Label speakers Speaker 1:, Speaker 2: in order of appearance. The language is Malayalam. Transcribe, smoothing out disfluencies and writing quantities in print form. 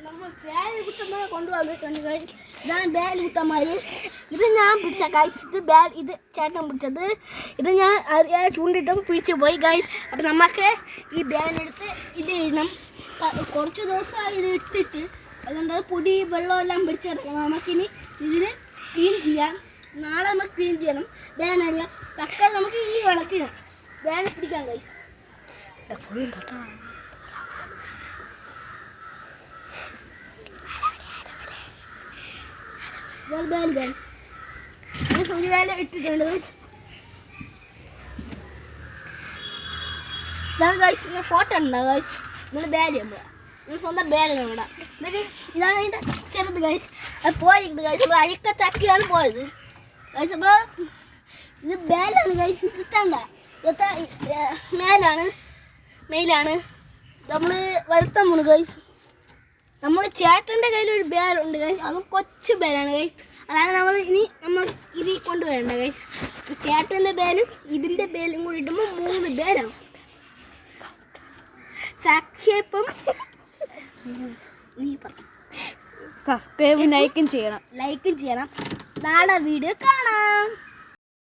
Speaker 1: നമ്മൾ ബാല് കുത്തന്മാരെ കൊണ്ടുവന്നിട്ടുണ്ട് ഗൈസ്. ഇതാണ് ബാല് കുത്തന്മാര്. ഇത് ഞാൻ പിടിച്ച ഗൈസ്. ഇത് ചേട്ടൻ പിടിച്ചത്. ഇത് ഞാൻ ചൂണ്ടിട്ടും പിടിച്ചു പോയി ഗൈസ്. അപ്പം നമുക്ക് ഈ ബാലെടുത്ത് ഇത് ഇടണം. കുറച്ച് ദിവസമായി ഇത് ഇട്ടിട്ട്, അതുകൊണ്ട് പൊടി വെള്ളമെല്ലാം പിടിച്ചെടുക്കണം. നമുക്കിനി ഇതിൽ ക്ലീൻ ചെയ്യാം. നാളെ നമുക്ക് ക്ലീൻ ചെയ്യണം. ബാനല്ല തക്കാൽ നമുക്ക് ഈ വെള്ളത്തിനാണ് ബാന പിടിക്കാൻ കഴിയും. സൂര്യവേല ഇട്ടിട്ടുണ്ട്. ഫോട്ടോ ഉണ്ടാവും ഗൈസ്. നിങ്ങൾ ബാല് നമ്മളാ സ്വന്തം ബാല് നമ്മുടെ ഇതാണ് അതിൻ്റെ ചെറുത് ഗൈസ്. അത് പോയിട്ട് ഗൈസ് നമ്മൾ അഴുക്കത്താക്കിയാണ് പോയത് ഗൈസ്. നമ്മൾ ഇത് ബാലാണ് ഗൈസ്. കിട്ടണ്ട മേലാണ് നമ്മൾ വളർത്താൻ പോണു ഗൈസ്. നമ്മുടെ ചേട്ടൻ്റെ കയ്യിലൊരു ബാലുണ്ട് ഗൈസ്. അതും കൊച്ചു ബാലാണ് ഗൈസ്. അതാണ് നമ്മൾ ഇതിൽ കൊണ്ടുവരേണ്ട ഗൈസ്. ചേട്ടൻ്റെ ബാലും ഇതിൻ്റെ ബാലും കൂടി ഇടുമ്പോൾ 3 ബാലാവും.
Speaker 2: സബ്സ്ക്രൈബും ലൈക്കും ചെയ്യണം.
Speaker 1: നാളെ വീഡിയോ കാണാം.